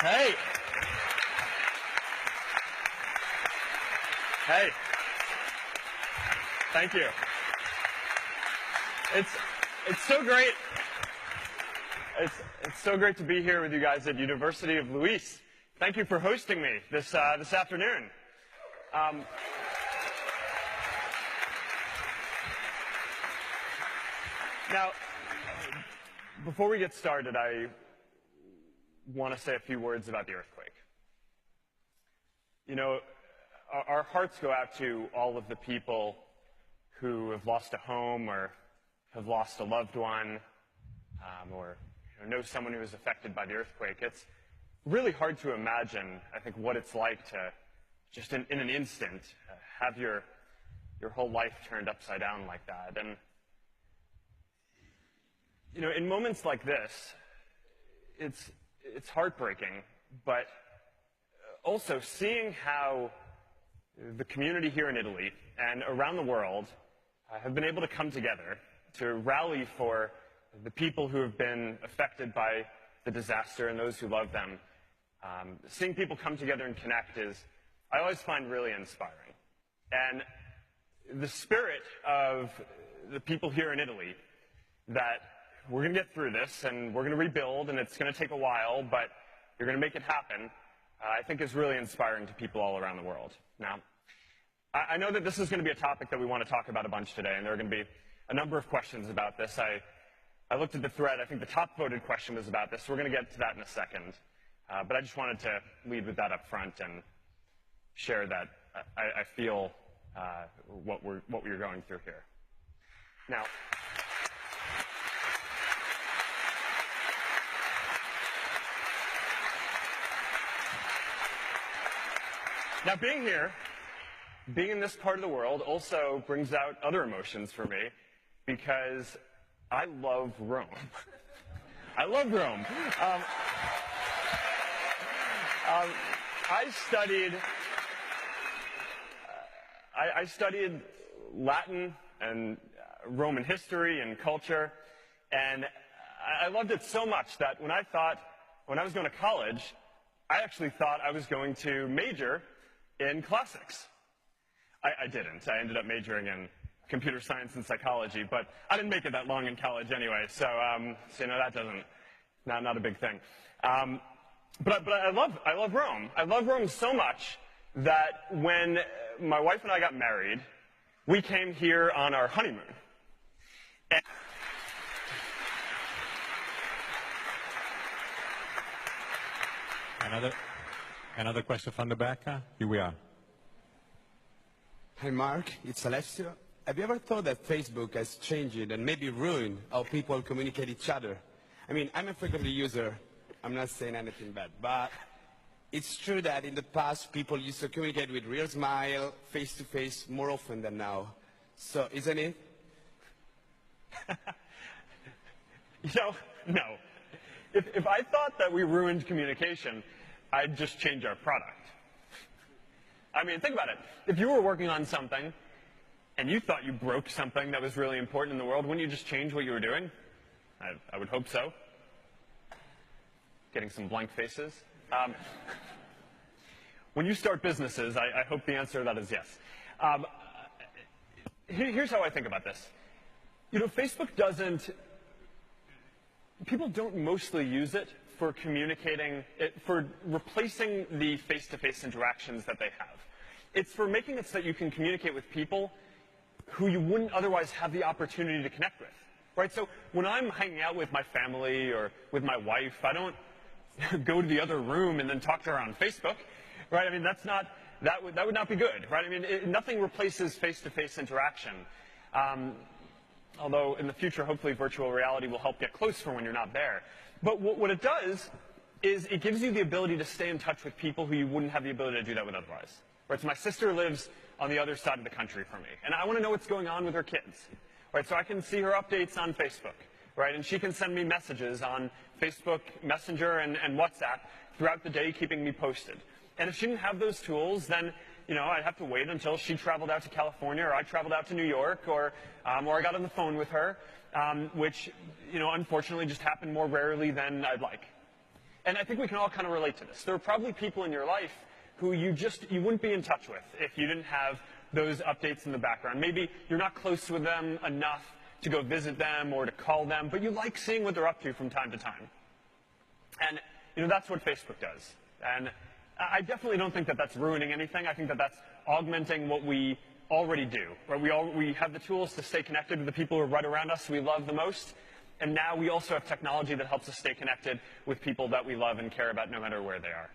Hey. Hey. Thank you. It's so great. It's so great to be here with you guys at University of Luis. Thank you for hosting me this afternoon. Now, before we get started, I want to say a few words about the earthquake. You know, our hearts go out to all of the people who have lost a home or have lost a loved one or know someone who was affected by the earthquake. It's really hard to imagine, I think, what it's like to just in an instant have your whole life turned upside down like that. And, you know, in moments like this, it's heartbreaking, but also seeing how the community here in Italy and around the world have been able to come together to rally for the people who have been affected by the disaster and those who love them. Seeing people come together and connect I always find really inspiring. And the spirit of the people here in Italy, that we're going to get through this and we're going to rebuild and it's going to take a while, but you're going to make it happen, I think is really inspiring to people all around the world. Now, I know that this is going to be a topic that we want to talk about a bunch today, and there are going to be a number of questions about this. I looked at the thread. I think the top voted question was about this, so we're going to get to that in a second. But I just wanted to lead with that up front and share that I feel what we're going through here. Now, being here, being in this part of the world also brings out other emotions for me because I love Rome. I love Rome. I studied Latin and Roman history and culture, and I loved it so much that when I was going to college, I actually thought I was going to major in classics. I didn't. I ended up majoring in computer science and psychology, but I didn't make it that long in college anyway, so you know, that not a big thing. But I love Rome. I love Rome so much that when my wife and I got married, we came here on our honeymoon. Another question from the back. Here we are. Hi, Mark. It's Alessio. Have you ever thought that Facebook has changed and maybe ruined how people communicate each other? I mean, I'm a frequent user. I'm not saying anything bad, but it's true that in the past, people used to communicate with real smile, face-to-face, more often than now. So, isn't it? No. If I thought that we ruined communication, I'd just change our product. I mean, think about it. If you were working on something and you thought you broke something that was really important in the world, wouldn't you just change what you were doing? I would hope so. Getting some blank faces. When you start businesses, I hope the answer to that is yes. Here's how I think about this. You know, Facebook people don't mostly use it for communicating, for replacing the face-to-face interactions that they have. It's for making it so that you can communicate with people who you wouldn't otherwise have the opportunity to connect with, right? So when I'm hanging out with my family or with my wife, I don't go to the other room and then talk to her on Facebook, right? I mean, that would not be good, right? I mean, nothing replaces face-to-face interaction. Although in the future, hopefully virtual reality will help get close for when you're not there. But what it does is it gives you the ability to stay in touch with people who you wouldn't have the ability to do that with otherwise. Right? So my sister lives on the other side of the country from me, and I want to know what's going on with her kids. Right? So I can see her updates on Facebook, right? And she can send me messages on Facebook Messenger and WhatsApp throughout the day, keeping me posted. And if she didn't have those tools, then you know, I'd have to wait until she traveled out to California or I traveled out to New York or I got on the phone with her, which, you know, unfortunately just happened more rarely than I'd like. And I think we can all kind of relate to this. There are probably people in your life who you wouldn't be in touch with if you didn't have those updates in the background. Maybe you're not close with them enough to go visit them or to call them, but you like seeing what they're up to from time to time. And, that's what Facebook does. And I definitely don't think that that's ruining anything. I think that that's augmenting what we already do. Right? We have the tools to stay connected with the people who are right around us we love the most. And now we also have technology that helps us stay connected with people that we love and care about no matter where they are.